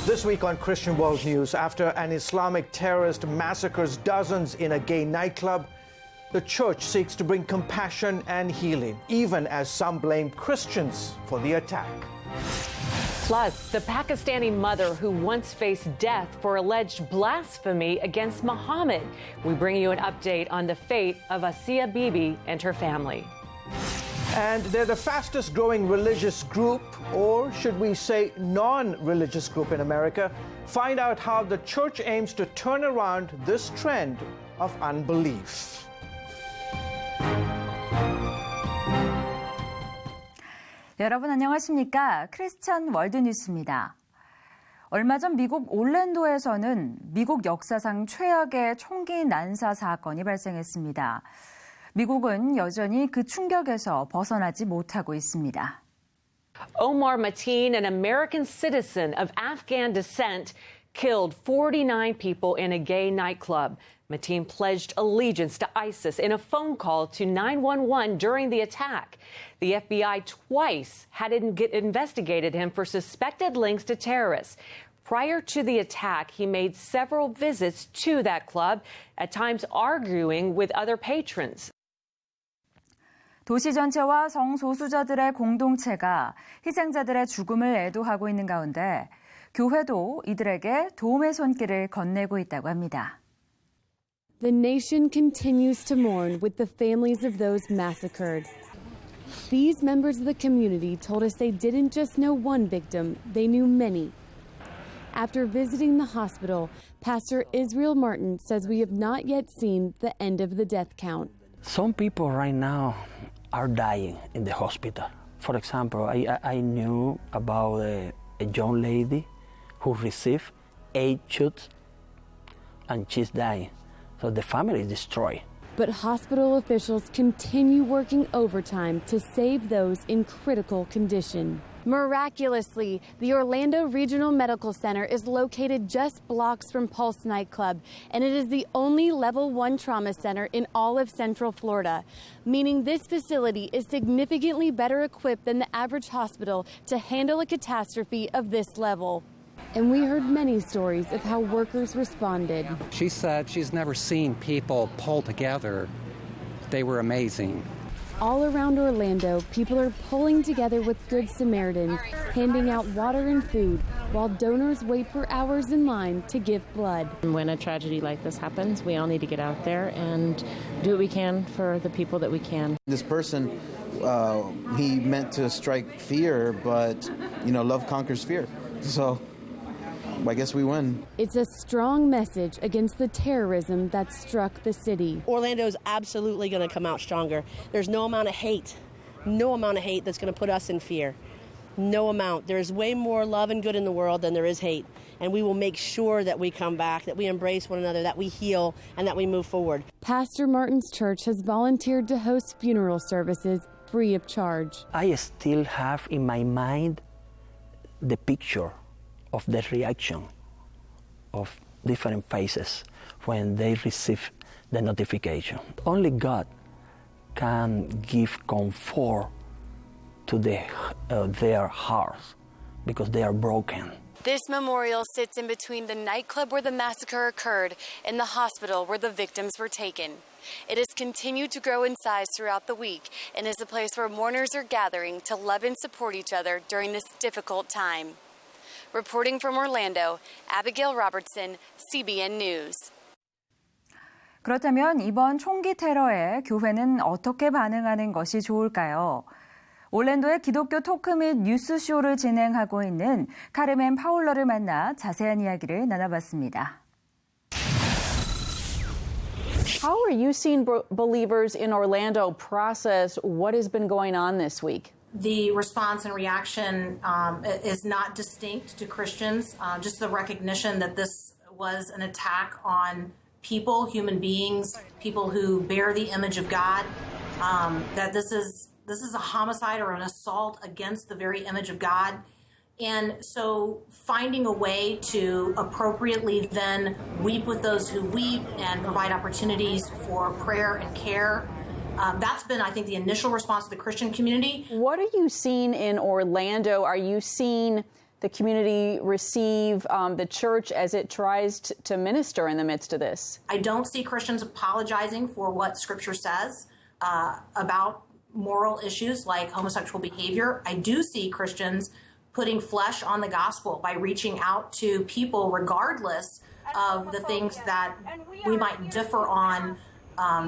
This week on Christian World News, after an Islamic terrorist massacres dozens in a gay nightclub, the church seeks to bring compassion and healing, even as some blame Christians for the attack. Plus, the Pakistani mother who once faced death for alleged blasphemy against Muhammad. We bring you an update on the fate of Asiya Bibi and her family. And they're the fastest growing religious group, or should we say non-religious group in America. Find out how the church aims to turn around this trend of unbelief. 여러분 안녕하십니까? 크리스천 월드뉴스입니다. 얼마 전 미국 올랜도에서는 미국 역사상 최악의 총기 난사 사건이 발생했습니다. 미국은 여전히 그 충격에서 벗어나지 못하고 있습니다. Omar Mateen, an American citizen of Afghan descent, killed 49 people in a gay nightclub. Mateen pledged allegiance to ISIS in a phone call to 911 during the attack. The FBI twice had investigated him for suspected links to terrorists. Prior to the attack, he made several visits to that club, at times arguing with other patrons. 도시 전체와 성소수자들의 공동체가 희생자들의 죽음을 애도하고 있는 가운데 교회도 이들에게 도움의 손길을 건네고 있다고 합니다. The nation continues to mourn with the families of those massacred. These members of the community told us they didn't just know one victim, they knew many. After visiting the hospital, Pastor Israel Martin says we have not yet seen the end of the death count. Some people right now are dying in the hospital. For example, I knew about a young lady who received 8 shots and she's dying. So the family is destroyed. But hospital officials continue working overtime to save those in critical condition. Miraculously, the Orlando Regional Medical Center is located just blocks from Pulse nightclub, and it is the only Level 1 trauma center in all of Central Florida, meaning this facility is significantly better equipped than the average hospital to handle a catastrophe of this level. And we heard many stories of how workers responded. She said she's never seen people pull together. They were amazing. All around Orlando, people are pulling together with Good Samaritans, handing out water and food, while donors wait for hours in line to give blood. When a tragedy like this happens, we all need to get out there and do what we can for the people that we can. This person, he meant to strike fear, but, love conquers fear. So I guess we win. It's a strong message against the terrorism that struck the city. Orlando's absolutely going to come out stronger. There's no amount of hate that's going to put us in fear. No amount. There's way more love and good in the world than there is hate. And we will make sure that we come back, that we embrace one another, that we heal, and that we move forward. Pastor Martin's church has volunteered to host funeral services free of charge. I still have in my mind the picture of the reaction of different faces when they receive the notification. Only God can give comfort to their hearts because they are broken. This memorial sits in between the nightclub where the massacre occurred and the hospital where the victims were taken. It has continued to grow in size throughout the week and is a place where mourners are gathering to love and support each other during this difficult time. Reporting from Orlando, Abigail Robertson, CBN News. 그렇다면 이번 총기 테러에 교회는 어떻게 반응하는 것이 좋을까요? 올랜도의 기독교 토크 및 뉴스쇼를 진행하고 있는 카르멘 파울러를 만나 자세한 이야기를 나눠봤습니다. How are you seeing believers in Orlando process what has been going on this week? The response and reaction is not distinct to Christians, just the recognition that this was an attack on people, human beings, people who bear the image of God, that this is a homicide or an assault against the very image of God. And so finding a way to appropriately then weep with those who weep and provide opportunities for prayer and care. That's been, I think, the initial response of the Christian community. What are you seeing in Orlando? Are you seeing the community receive the church as it tries to minister in the midst of this? I don't see Christians apologizing for what Scripture says about moral issues like homosexual behavior. I do see Christians putting flesh on the gospel by reaching out to people regardless of the things that we might differ on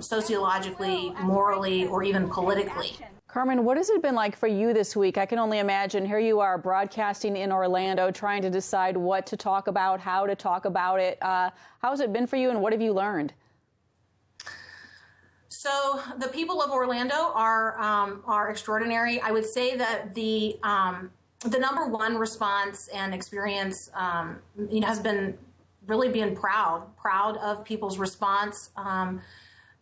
sociologically, morally, or even politically. Carmen, what has it been like for you this week? I can only imagine. Here you are broadcasting in Orlando, trying to decide what to talk about, how to talk about it. How has it been for you, and what have you learned? So the people of Orlando are extraordinary. I would say that the number one response and experience has been really being proud of people's response.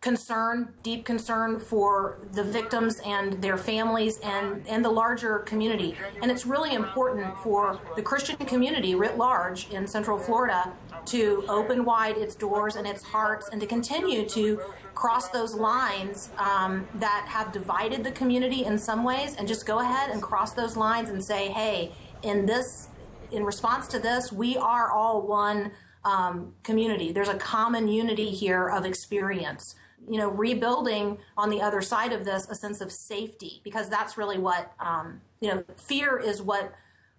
Concern, deep concern for the victims and their families and the larger community. And it's really important for the Christian community writ large in Central Florida to open wide its doors and its hearts and to continue to cross those lines that have divided the community in some ways, and just go ahead and cross those lines and say, hey, in response to this, we are all one community. There's a common unity here of experience. Rebuilding on the other side of this a sense of safety, because that's really what, fear is what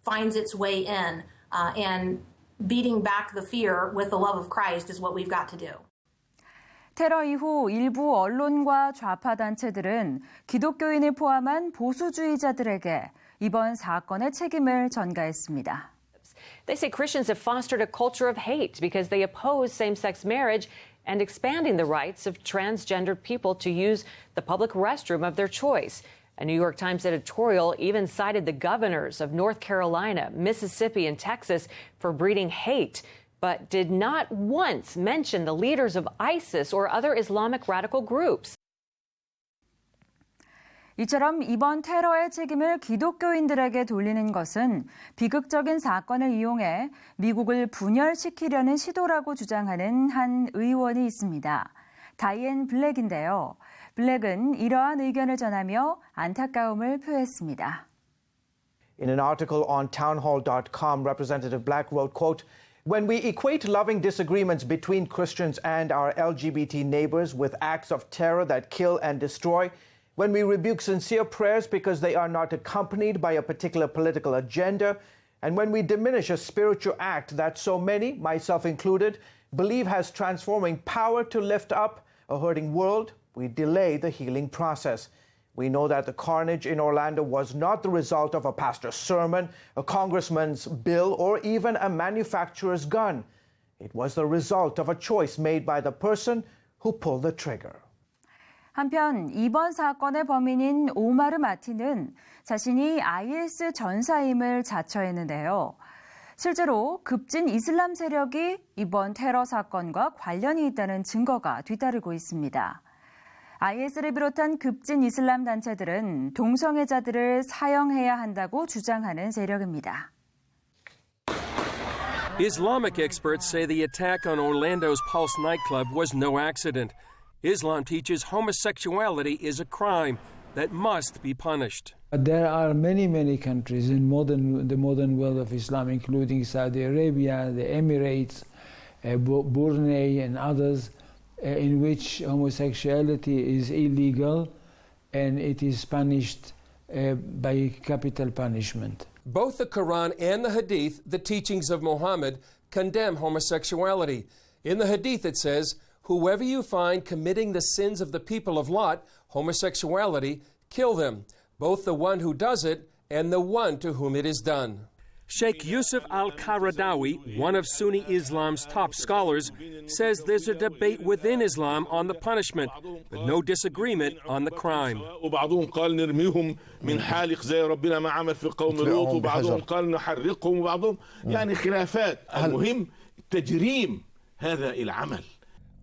finds its way in, and beating back the fear with the love of Christ is what we've got to do. 테러 이후 일부 언론과 좌파 단체들은 기독교인을 포함한 보수주의자들에게 이번 사건의 책임을 전가했습니다. They say Christians have fostered a culture of hate because they oppose same-sex marriage and expanding the rights of transgendered people to use the public restroom of their choice. A New York Times editorial even cited the governors of North Carolina, Mississippi, and Texas for breeding hate, but did not once mention the leaders of ISIS or other Islamic radical groups. 이처럼 이번 테러의 책임을 기독교인들에게 돌리는 것은 비극적인 사건을 이용해 미국을 분열시키려는 시도라고 주장하는 한 의원이 있습니다. 다이앤 블랙인데요. 블랙은 이러한 의견을 전하며 안타까움을 표했습니다. In an article on townhall.com, Representative Black wrote, quote, "When we equate loving disagreements between Christians and our LGBT neighbors with acts of terror that kill and destroy, when we rebuke sincere prayers because they are not accompanied by a particular political agenda, and when we diminish a spiritual act that so many, myself included, believe has transforming power to lift up a hurting world, we delay the healing process. We know that the carnage in Orlando was not the result of a pastor's sermon, a congressman's bill, or even a manufacturer's gun. It was the result of a choice made by the person who pulled the trigger." 한편 이번 사건의 범인인 오마르 마틴은 자신이 IS 전사임을 자처했는데요. 실제로 급진 이슬람 세력이 이번 테러 사건과 관련이 있다는 증거가 뒤따르고 있습니다. IS를 비롯한 급진 이슬람 단체들은 동성애자들을 사형해야 한다고 주장하는 세력입니다. Islamic experts say the attack on Orlando's Pulse nightclub was no accident. Islam teaches homosexuality is a crime that must be punished. There are many countries in the modern world of Islam, including Saudi Arabia, the Emirates, Brunei, and others, in which homosexuality is illegal and it is punished by capital punishment. Both the Quran and the Hadith, the teachings of Muhammad, condemn homosexuality. In the Hadith it says, "Whoever you find committing the sins of the people of Lot, homosexuality, kill them, both the one who does it and the one to whom it is done." Sheikh Yusuf al-Qaradawi, one of Sunni Islam's top scholars, says there's a debate within Islam on the punishment, but no disagreement on the crime. وبعضهم قال نرميهم من حالق زي ربنا ما عمل في قوم لوط وبعضهم قال نحرقهم وبعضهم يعني خلافات. المهم تجريم هذا العمل.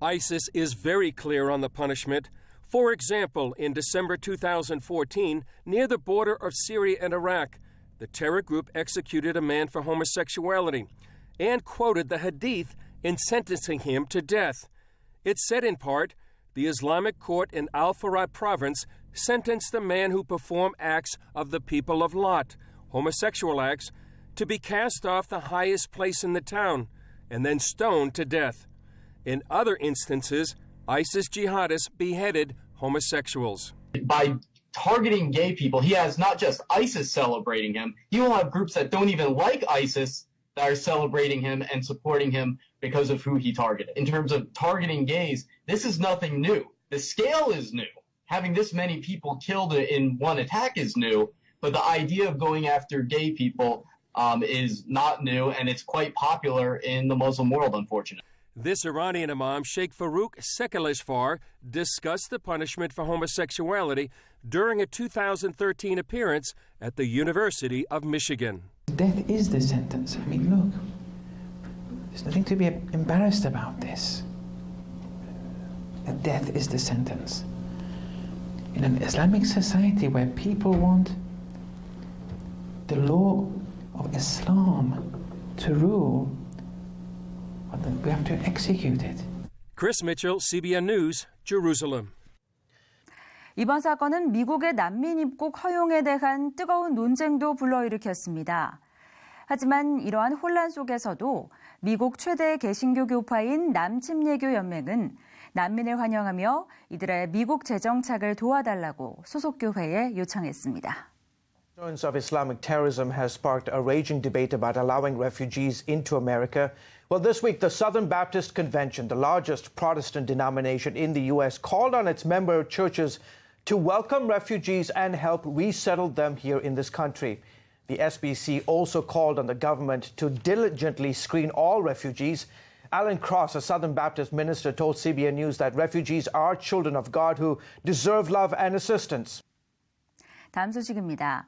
ISIS is very clear on the punishment. For example, in December 2014, near the border of Syria and Iraq, the terror group executed a man for homosexuality and quoted the Hadith in sentencing him to death. It said in part, the Islamic court in Al-Farad province sentenced the man who performed acts of the people of Lot, homosexual acts, to be cast off the highest place in the town and then stoned to death. In other instances, ISIS jihadists beheaded homosexuals. By targeting gay people, he has not just ISIS celebrating him, he will have groups that don't even like ISIS that are celebrating him and supporting him because of who he targeted. In terms of targeting gays, this is nothing new. The scale is new. Having this many people killed in one attack is new, but the idea of going after gay people is not new, and it's quite popular in the Muslim world, unfortunately. This Iranian imam, Sheikh Farouk Sekaleshvar, discussed the punishment for homosexuality during a 2013 appearance at the University of Michigan. Death is the sentence. I mean, look, there's nothing to be embarrassed about this. That death is the sentence. In an Islamic society where people want the law of Islam to rule, we have to execute it. Chris Mitchell, CBN News, Jerusalem. 이번 사건은 미국의 난민 입국 허용에 대한 뜨거운 논쟁도 불러일으켰습니다. 하지만 이러한 혼란 속에서도 미국 최대 개신교 교파인 남침예교 연맹은 난민을 환영하며 이들의 미국 재정착을 도와달라고 소속 교회에 요청했습니다. Concerns of Islamic terrorism has sparked a raging debate about allowing refugees into America. Well, this week, the Southern Baptist Convention, the largest Protestant denomination in the U.S., called on its member churches to welcome refugees and help resettle them here in this country. The SBC also called on the government to diligently screen all refugees. Alan Cross, a Southern Baptist minister, told CBN News that refugees are children of God who deserve love and assistance. 다음 소식입니다.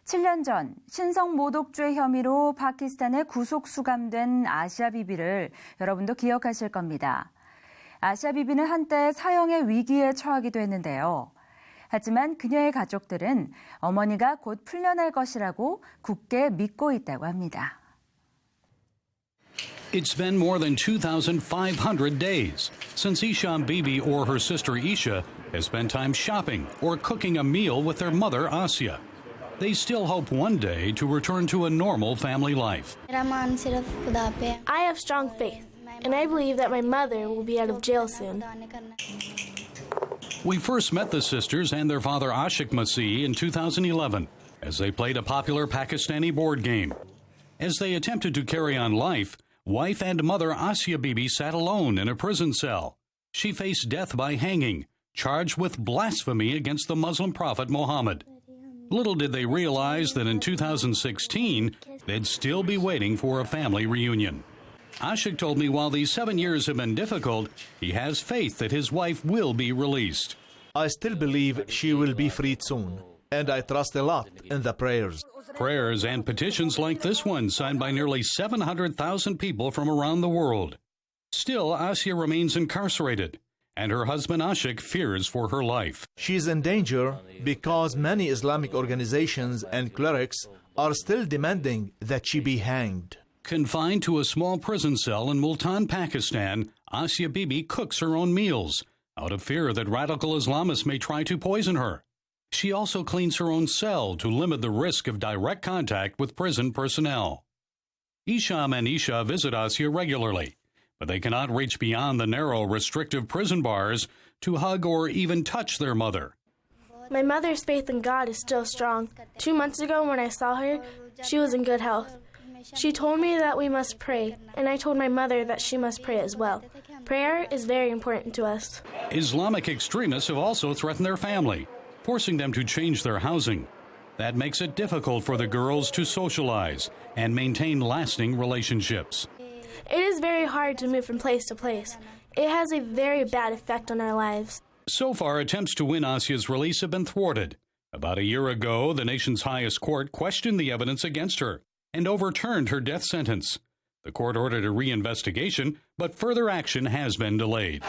7년 전 신성 모독죄 혐의로 파키스탄에 구속 수감된 아시아 비비를 여러분도 기억하실 겁니다. 아시아 비비는 한때 사형의 위기에 처하기도 했는데요. 하지만 그녀의 가족들은 어머니가 곧 풀려날 것이라고 굳게 믿고 있다고 합니다. It's been more than 2,500 days since Isham Bibi or her sister Isha has spent time shopping or cooking a meal with their mother Asia. They still hope one day to return to a normal family life. I have strong faith, and I believe that my mother will be out of jail soon. We first met the sisters and their father Ashik Masih in 2011 as they played a popular Pakistani board game. As they attempted to carry on life, wife and mother Asia Bibi sat alone in a prison cell. She faced death by hanging, charged with blasphemy against the Muslim prophet Muhammad. Little did they realize that in 2016, they'd still be waiting for a family reunion. Ashik told me while these 7 years have been difficult, he has faith that his wife will be released. I still believe she will be freed soon, and I trust a lot in the prayers. Prayers and petitions like this one signed by nearly 700,000 people from around the world. Still, Asia remains incarcerated, and her husband Ashik fears for her life. She is in danger because many Islamic organizations and clerics are still demanding that she be hanged. Confined to a small prison cell in Multan, Pakistan, Asia Bibi cooks her own meals out of fear that radical Islamists may try to poison her. She also cleans her own cell to limit the risk of direct contact with prison personnel. Isham and Isha visit Asia regularly, but they cannot reach beyond the narrow, restrictive prison bars to hug or even touch their mother. My mother's faith in God is still strong. 2 months ago when I saw her, she was in good health. She told me that we must pray, and I told my mother that she must pray as well. Prayer is very important to us. Islamic extremists have also threatened their family, forcing them to change their housing. That makes it difficult for the girls to socialize and maintain lasting relationships. It is very hard to move from place to place. It has a very bad effect on our lives. So far, attempts to win Asia's release have been thwarted. About a year ago, the nation's highest court questioned the evidence against her and overturned her death sentence. The court ordered a reinvestigation, but further action has been delayed.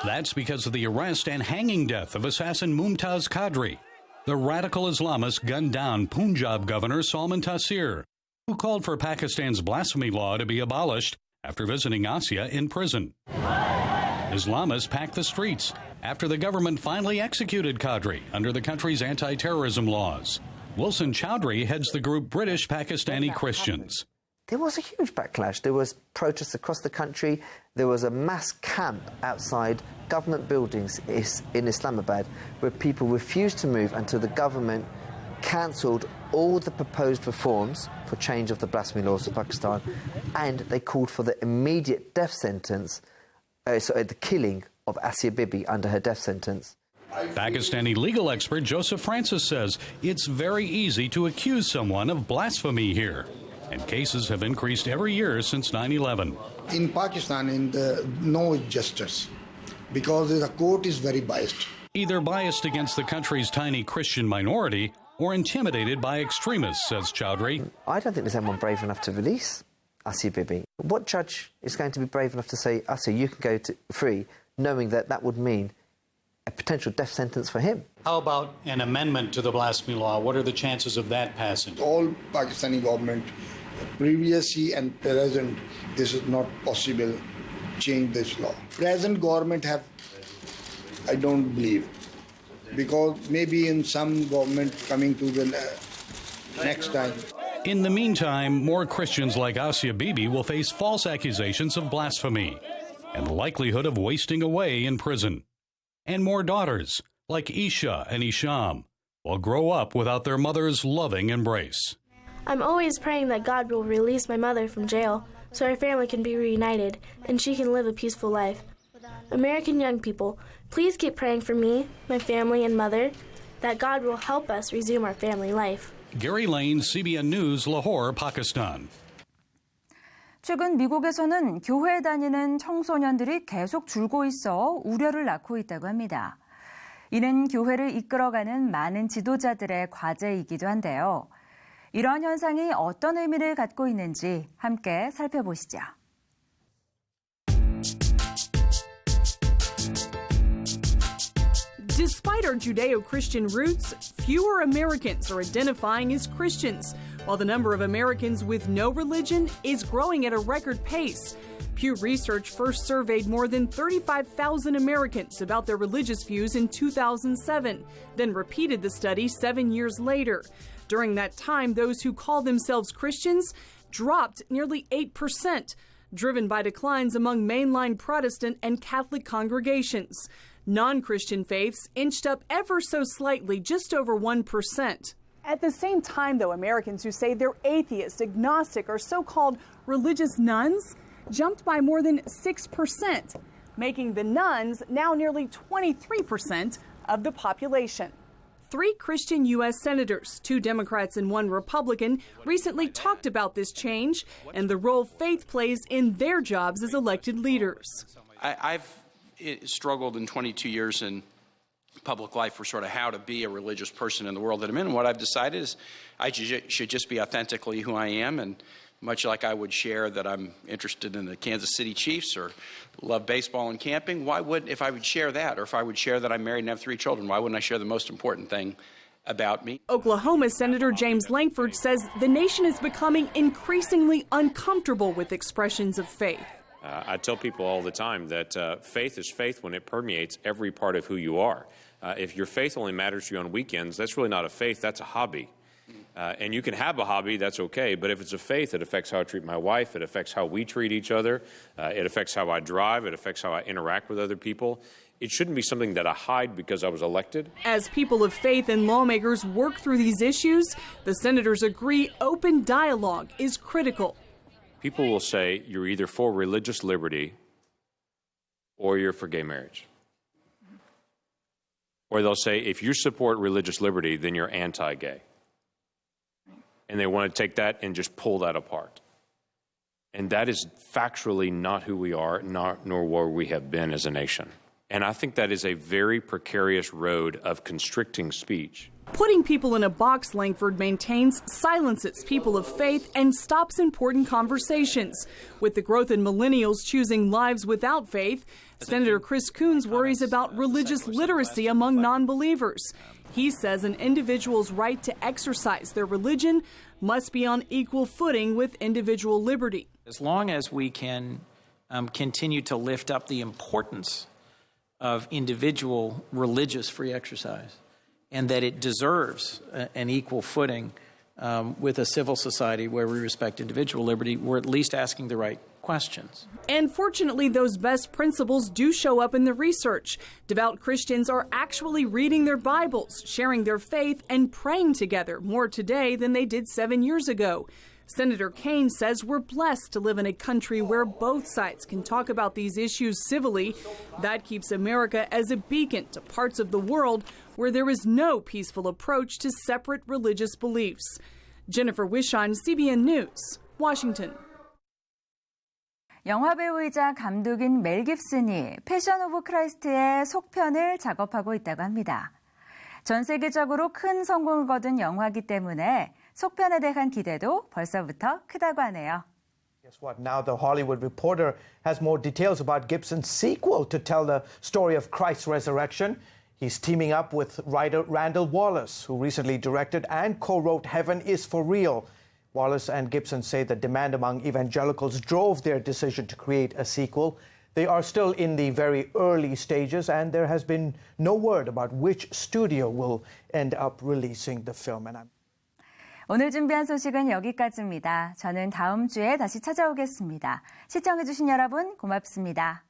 That's because of the arrest and hanging death of assassin Mumtaz Qadri. The radical Islamist gunned down Punjab Governor Salman Taseer, who called for Pakistan's blasphemy law to be abolished after visiting Asia in prison. Islamists packed the streets after the government finally executed Qadri under the country's anti-terrorism laws. Wilson Chowdhury heads the group British Pakistani Christians. There was a huge backlash. There was protests across the country. There was a mass camp outside government buildings in Islamabad where people refused to move until the government cancelled all the proposed reforms for change of the blasphemy laws of Pakistan, and they called for the immediate death sentence, the killing of Asia Bibi under her death sentence. Pakistani legal expert Joseph Francis says it's very easy to accuse someone of blasphemy here, and cases have increased every year since 9/11. In Pakistan, no justice because the court is very biased. Either biased against the country's tiny Christian minority or intimidated by extremists, says Chowdhury. I don't think there's anyone brave enough to release Asia Bibi. What judge is going to be brave enough to say, Asia, you can go free, knowing that that would mean a potential death sentence for him? How about an amendment to the blasphemy law? What are the chances of that passing? All Pakistani government, previously and present, this is not possible, change this law. Present government have, I don't believe, because maybe in some government coming to the next time. In the meantime, more Christians like Asia Bibi will face false accusations of blasphemy and the likelihood of wasting away in prison. And more daughters, like Isha and Isham, will grow up without their mother's loving embrace. I'm always praying that God will release my mother from jail so our family can be reunited and she can live a peaceful life. American young people, please keep praying for me, my family, and mother, that God will help us resume our family life. Gary Lane, CBN News, Lahore, Pakistan. 최근 미국에서는 교회에 다니는 청소년들이 계속 줄고 있어 우려를 낳고 있다고 합니다. 이는 교회를 이끌어가는 많은 지도자들의 과제이기도 한데요. 이러한 현상이 어떤 의미를 갖고 있는지 함께 살펴보시죠. Despite our Judeo-Christian roots, fewer Americans are identifying as Christians, while the number of Americans with no religion is growing at a record pace. Pew Research first surveyed more than 35,000 Americans about their religious views in 2007, then repeated the study 7 years later. During that time, those who call themselves Christians dropped nearly 8%, driven by declines among mainline Protestant and Catholic congregations. Non-Christian faiths inched up ever so slightly, just over 1%. At the same time, though, Americans who say they're atheist, agnostic, or so-called religious nuns jumped by more than 6%, making the nuns now nearly 23% of the population. 3 Christian U.S. senators, 2 Democrats and 1 Republican, recently talked about this change and the role faith plays in their jobs as elected leaders. I've struggled in 22 years in public life for sort of how to be a religious person in the world that I'm in. And what I've decided is I should just be authentically who I am, and much like I would share that I'm interested in the Kansas City Chiefs or love baseball and camping, if I would share that, or if I would share that I'm married and have 3 children, why wouldn't I share the most important thing about me? Oklahoma Senator James Lankford says the nation is becoming increasingly uncomfortable with expressions of faith. I tell people all the time that faith is faith when it permeates every part of who you are. If your faith only matters to you on weekends, that's really not a faith, that's a hobby. And you can have a hobby, that's okay, but if it's a faith, it affects how I treat my wife, it affects how we treat each other, it affects how I drive, it affects how I interact with other people. It shouldn't be something that I hide because I was elected. As people of faith and lawmakers work through these issues, the senators agree open dialogue is critical. People will say you're either for religious liberty or you're for gay marriage. Or they'll say if you support religious liberty, then you're anti-gay. And they want to take that and just pull that apart. And that is factually not who we are, nor where we have been as a nation. And I think that is a very precarious road of constricting speech. Putting people in a box, Lankford maintains, silences people of faith and stops important conversations. With the growth in millennials choosing lives without faith, Senator Chris Coons worries about religious literacy among non-believers. He says an individual's right to exercise their religion must be on equal footing with individual liberty. As long as we can continue to lift up the importance of individual religious free exercise and that it deserves an equal footing with a civil society where we respect individual liberty. We're at least asking the right questions. And fortunately, those best principles do show up in the research. Devout Christians are actually reading their Bibles, sharing their faith, and praying together more today than they did 7 years ago. Senator Kaine says we're blessed to live in a country where both sides can talk about these issues civilly. That keeps America as a beacon to parts of the world where there is no peaceful approach to separate religious beliefs. Jennifer Wishon, CBN News, Washington. 영화배우이자 감독인 멜 깁슨이 패션 오브 크라이스트의 속편을 작업하고 있다고 합니다. 전 세계적으로 큰 성공을 거둔 영화이기 때문에 속편에 대한 기대도 벌써부터 크다고 하네요. Guess what? Now the Hollywood Reporter has more details about Gibson's sequel to tell the story of Christ's resurrection. He's teaming up with writer Randall Wallace, who recently directed and co-wrote Heaven is for Real. Wallace and Gibson say the demand among evangelicals drove their decision to create a sequel. They are still in the very early stages, and there has been no word about which studio will end up releasing the film. 오늘 준비한 소식은 여기까지입니다. 저는 다음 주에 다시 찾아오겠습니다. 시청해주신 여러분 고맙습니다.